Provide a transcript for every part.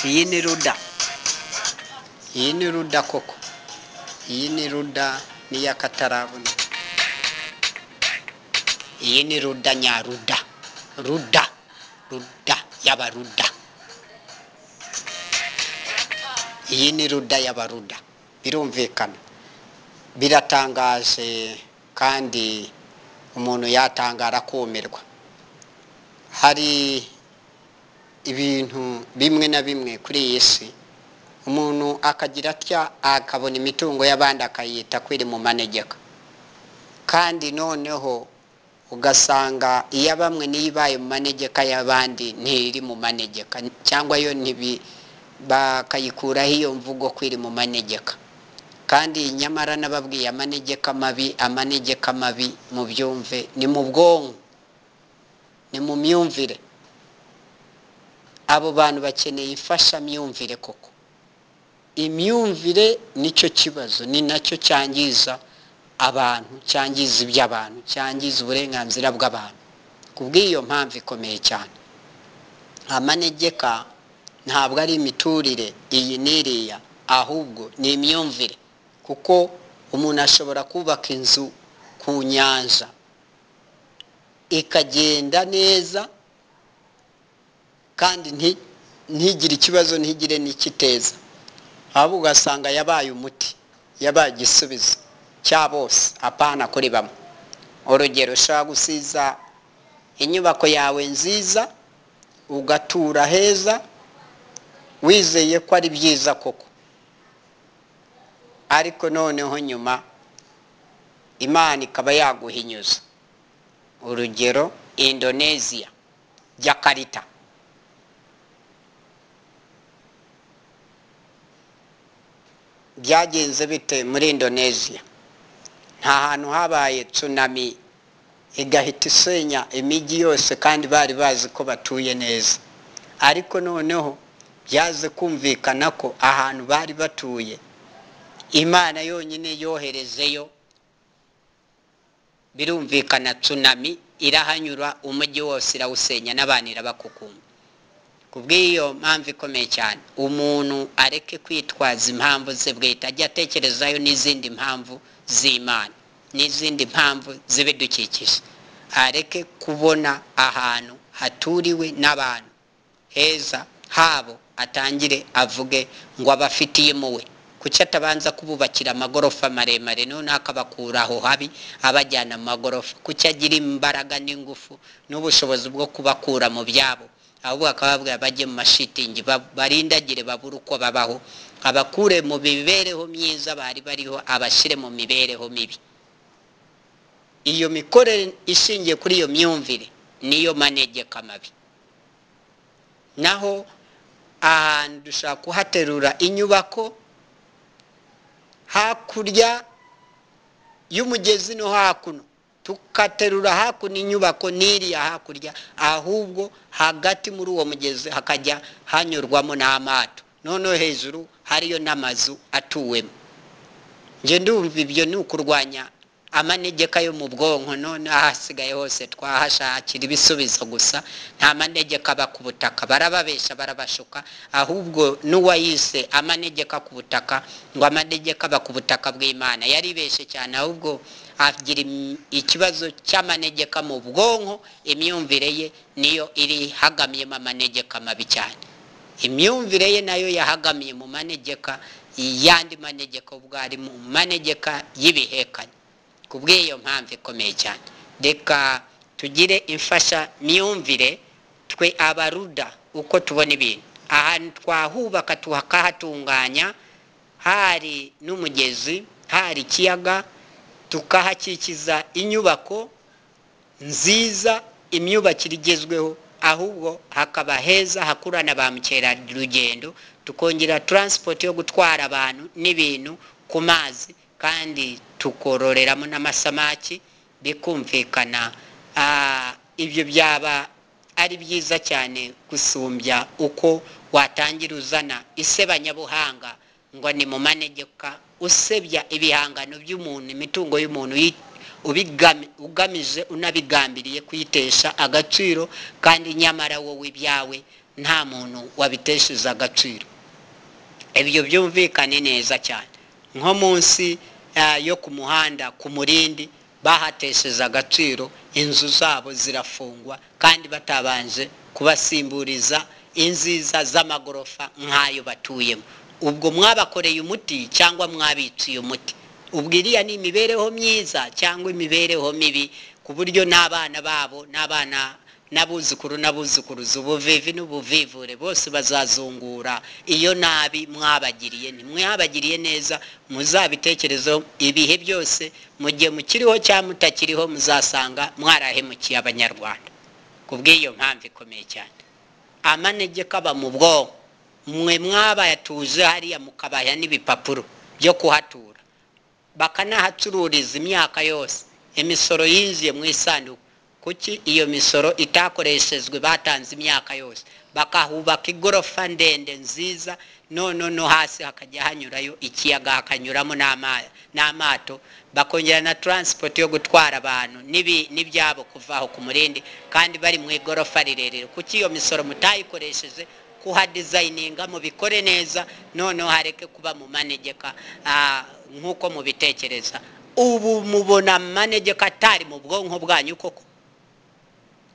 iyi ni ruda, iyi ni ruda koko, iyi ni ruda niya katarabona, iyi ni ruda nyaruda, ruda y'abaruda, iyi ni ruda y'abaruda. Birumvikana, biratangaje kandi umuntu yatangara kumirwa. Hari ibintu bimwe na bimwe kuri iyi si umuntu akagira atya akabona imitungo y'abandi akayita kwiri mu manegeka, kandi noneho ugasanga iya bamwe nibaye mu manegeka y'abandi ntiri mu manegeka, cyangwa yo bakayikuraho iyo mvugo kwiri mu manegeka. Kandi nyamara nababwiye amanegeka mabi mu byumve ni mu bwonko, ni mu myumvire. Abo bantu bakeneye ifasha myumvire koko. Imyumvire nicyo kibazo, ni nacyo cyangiza abantu, cyangiza iby'abantu, cyangiza uburenganzira bw'abantu. Kubw'iyo mpamvu ikomeye cyane, amanegeka ntabwo ari imiturire iyi n'iriya, ahubwo ni imyumvire. Kuko umuntu ashobora kubaka inzu ku nyanja ikagenda neza kandi ntigire ikibazo, ntigire n'ikiteza, ahubwo ugasanga yabaye umuti, yabaye igisubizo cya bose, apana kuri bamwe. Urugero, ushobora gusiza inyubako yawe nziza ugatura heza wizeye ko ari byiza koko, ariko noneho nyuma Imana ikaba yaguhinyuza. Urugero, Indonesia, Jakarta. Byagenze bite muri Indonesia? Nta hantu habaye tsunami igahita isenya imijyi yose kandi bari bazi ko batuye neza, ariko noneho byaze kumvikana ko ahantu bari batuye Imana yonyine yoherezeyo, birumvikana tsunami irahanyura, umujyi wose irawusenya n'abantu irabakukumba. Kubw'iyo mpamvu ikomeye cyane, umuntu areke kwitwaza impamvu ze bwite, ajya atekerezayo n'izindi mpamvu z'Imana, n'izindi mpamvu z'ibidukikije. Areke kubona ahantu haturiwe n'abantu heza habo, atangire avuge ngo abafitiye muwe. Kuki atabanza kububakira amagorofa maremare none akabakura aho habi abajyana mu magorofa? Kuki agira imbaraga n'ingufu n'ubushobozi bwo kubakura mu byabo, ahubwo akababwira bajye mu mashitingi barindagire babura uko babaho, abakure mu mibereho myiza bari bariho abashyire mu mibereho mibi? Iyo mikorere ishingiye kuri iyo myumvire niyo manegeka mabi. Naho ahantu dushaka kuhaterura inyubako hakurya y'umugezi no hakuno, tukaterura hakuno inyubako n'iriya hakurya, ahubwo hagati muri uwo mugezi hakajya hanyurwamo n'amato, noneho hejuru hariyo n'amazu atuwemo. Nje ndumva ibyo ni ukurwanya amanegeka yo mu bwonko. None ahasigaye hose twahashakira ibisubizo gusa, nta manegeka aba ku butaka. Barababesha, barabashuka, ahubwo n'uwayise amanegeka ku butaka ngo amanegeka aba ku butaka bw'Imana yaribeshe cyane, ahubwo agira ikibazo cy'amanegeka mu bwonko. Imyumvire ye niyo iri hagamiyemo amanegeka mabi cyane. Imyumvire ye nayo yahagamiye mu manegeka, yandi manegeka ubwo ari mu manegeka y'ibihekane. Kubw'iyo mpamvu ikomeye cyane, reka tugire imfasha myumvire twe abaruda uko tubona ibintu. Ahantu twahubaka tukahatunganya, hari n'umugezi, hari ikiyaga, tukahakikiza inyubako nziza, imyubakire igezweho, ahubwo hakaba heza hakurana ba mukerarugendo, tukongera transport yo gutwara abantu n'ibintu ku mazi, kandi tukororeramo n'amasamaki, bikumvikana. Ibyo byaba ari byiza cyane gusumbya uko watangira uzana isebanyabuhanga ngo ni mu manegeka, usebya ibihangano by'umuntu, imitungo y'umuntu, ugamije unabigambiriye kuyitesha agaciro, kandi nyamara wowe ibyawe nta muntu wabitesheje agaciro. Ibyo byumvikane neza cyane. Nko munsi yo ku muhanda ku Murindi bahatesheje agaciro, inzu zabo zirafungwa kandi batabanje kubasimburiza inziza z'amagorofa nk'ayo batuyemo. Ubwo mwabakoreye umuti cyangwa mwabiciye umuti? Ubwo iriya ni imibereho myiza cyangwa imibereho mibi, ku buryo n'abana babo n'abana n'abuzukuruza ubuvivi n'ubuvivure bose bazazungura iyo nabi mwabagiriye. Ntimwabagiriye neza, muzabitekerezo ibihe byose, mu gihe mukiriho cyangwa mutakiriho muzasanga mwarahemukiye Abanyarwanda. Kubw'iyo mpamvu ikomeye cyane, amanegeka aba mu bwonko. Mwe mwabayatuje hariya mukabaya n'ibipapuro byo kuhatura, bakanahacururiza imyaka yose, imisoro yinjiye mu isanduku. Kuki iyo misoro itakoreshejwe batanze imyaka yose? Bakahubaka igorofa ndende nziza, no hasi hakajya hanyurayo ikiyaga, hakanyuramo n'amato, bakongera na transport yo gutwara abantu n'ibyabo kuva aho ku Murindi, kandi bari mu igorofa rirerire. Kuki iyo misoro mutayikoresheje kuhadesigninga mu bikore neza, hareke kuba mu manegeka nk'uko mubitekereza? Ubu mubona manegeka atari mu bwonko bwanyu koko?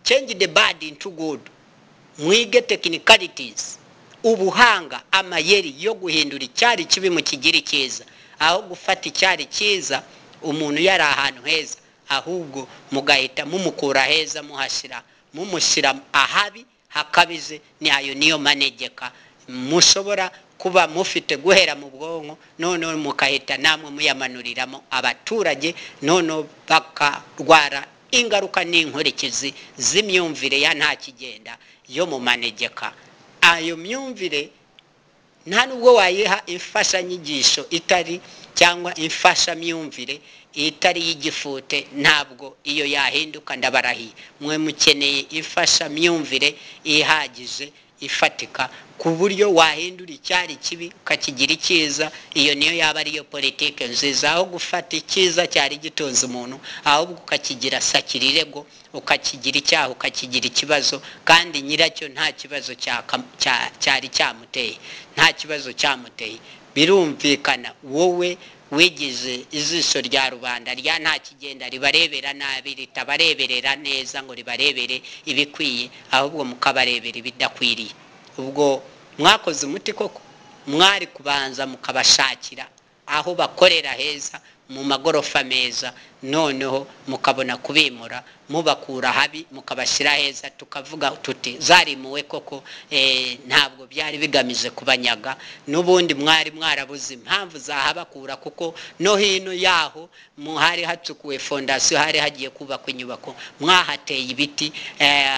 Change the bad into good. Mwige technicalities, ubuhanga, amayeri yo guhindura icyari kibi mu kigiri cyiza, aho gufata icyari cyiza umuntu yari ahantu heza, ahubwo mugahita mumukura heza mumushyira ahabi hakabize. Niyo manegeka mushobora kuba mufite guhera mu bwonko, mukahita namwe muyamanuriramo abaturage, bakarwara ingaruka n'inkurikizi z'imyumvire ya nta kigenda yo mu manegeka. Ayo myumvire nta nubwo wayiha imfashanyigisho itari cyangwa imfashamyumvire itari y'igifute, ntabwo iyo yahinduka. Ndabarahiye, mwe mukeneye imfashamyumvire ihagije ifatika, ku buryo wahindura icyari kibi ukakigira icyiza. Iyo niyo yaba ariyo politike nziza, aho gufata icyiza cyari gitonze umuntu ahubwo ukakigira sakirirego, ukakigira icyaha, ukakigira ikibazo, kandi nyiracyo nta kibazo cyari cyamuteye, nta kibazo cyamuteye. Birumvikana wowe wigize ijisho rya rubanda rya nta kigenda, ribarebera nabi, ritabareberera neza ngo ribarebere ibikwiye, ahubwo mukabarebera ibidakwiriye. Ubwo mwakoze umuti koko, mwari kubanza mukabashakira aho bakorera heza mu magorofa meza, mukabona kubimura mubakura habi mukabashyira heza. Tukavuga tuti zarimuwe koko, ntabwo byari bigamije kubanyaga, n'ubundi mwari mwarabuze impamvu zahabakura, kuko no hino yaho hari hacukuwe fondasiyo, hari hagiye kubakwa inyubako, mwahateye ibiti,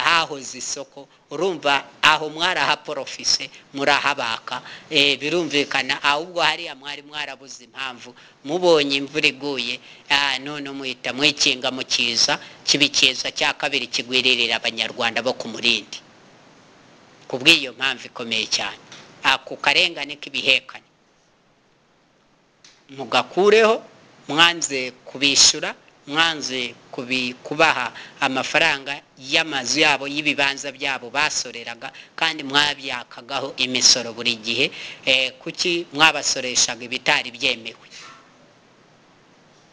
hahoze isoko. Urumva aho mwarahaporofise murahabaka. Birumvikana, ahubwo hariya mwari mwarabuze impamvu. Mubonye imvura iguye, muhita mwikinga mu kiza kibi, kiza cya kabiri kigwiririra Abanyarwanda bo ku Murindi. Kubw'iyo mpamvu ikomeye cyane, ako karengane k'ibihekane mugakureho. Mwanze kubishura, mwanze kubaha amafaranga y'amazu yabo, y'ibibanza byabo basoreraga, kandi mwabyakagaho imisoro buri gihe. Kuki mwabasoreshaga ibitari byemewe?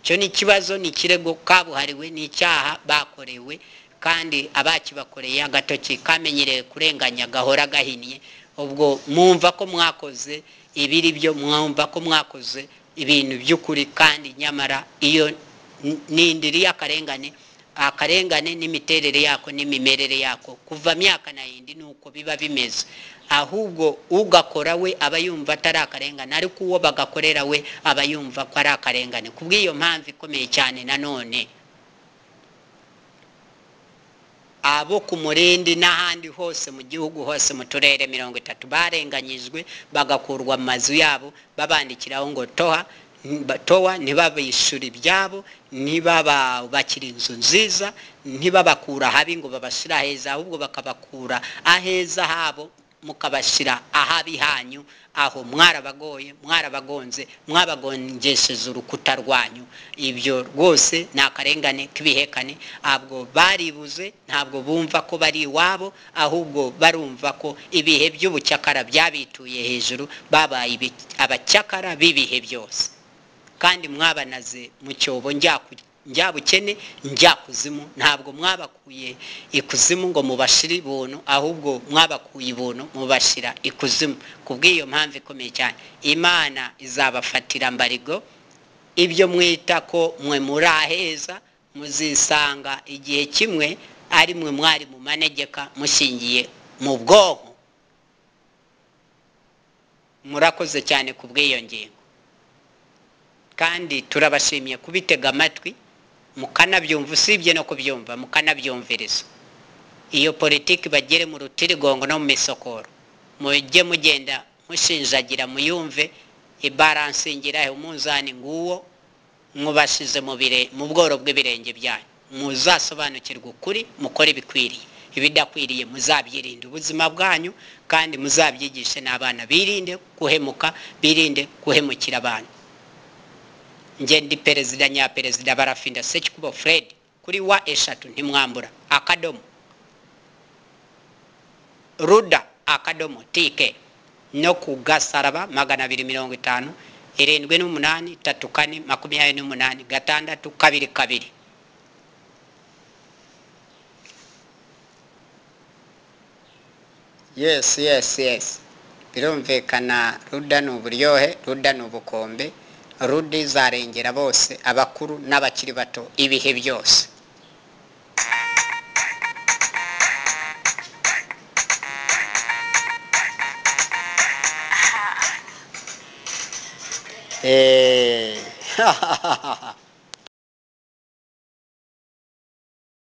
Cyo ni ikibazo, ni ikirego kabuhariwe, ni icyaha bakorewe, kandi abakibakoreye agatoki kamenyereye kurenganya gahora gahinnye. Ubwo mwumva ko mwakoze ibiri byo, mwumva ko mwakoze ibintu by'ukuri, kandi nyamara iyo nindiri akarengane n'imiterere yako n'imimerere yako kuva myaka na yindi nuko biba bimeze. Ahubwo ugakora we aba yumva atari akarengane, ariko uwo bagakorera we aba yumva ko ari akarengane. Kubw'iyo mpamvu ikomeye cyane, nanone abo ku Murindi n'ahandi hose mu gihugu hose mu turere 30 barenganyijwe, bagakurwa mu mazu yabo, babandikiraho ngo towa ntibabishyura ibyabo, ntibabakira inzu nziza, ntibabakura habi ngo babashyira heza, ahubwo bakabakura aheza habo mukabashyira ahabi hanyu aho mwarabagoye mwarabagonze mwabagongesheje urukuta rwanyu. Ibyo rwose ni akarengane k'ibihekane. Ntabwo baribuze, ntabwo bumva ko bari iwabo, ahubwo barumva ko ibihe by'ubucyakara byabituye hejuru, babaye abacyakara b'ibihe byose. Kandi mwabanaze mu cyobo njyabukene njyakuzimu. Ntabwo mwabakuye ikuzimu ngo mubashire ibuntu, ahubwo mwabakuye ibuntu mubashira ikuzimu. Kubw'iyo mpamvu ikomeye cyane, Imana izabafatira mbarigo. Ibyo mwita ko mwe muraheza, muzisanga igihe kimwe ari mwe mwari mu manegeka mushingiye mu bwonko. Murakoze cyane kubw'iyo ngingo, kandi turabashimiye kubitega amatwi mukanabyumva, usibye no kubyumva mukanabyumviriza. Iyo politiki bagere mu rutirigongo no mu misokoro, mujye mugenda mushinjagira muyumve, ibaransingira umunzani nguwo mubashize mu bworo bw'ibirenge byanyu. Muzasobanukirwa ukuri, mukore ibikwiriye, ibidakwiriye muzabyirinde ubuzima bwanyu, kandi muzabyigishe n'abana birinde guhemuka, birinde guhemukira abantu. Nge ndi perezida nyaperezida Barafinda Sekikubo Fred, kuri wa eshatu ntimwambura akadomo ruda akadomo tk, no ku Gasaraba 250 78 34 28 622. Yes. Birumvikana, ruda ni uburyohe, ruda ni ubukombe, ruda izarengera bose, abakuru n'abakiri bato, ibihe byose.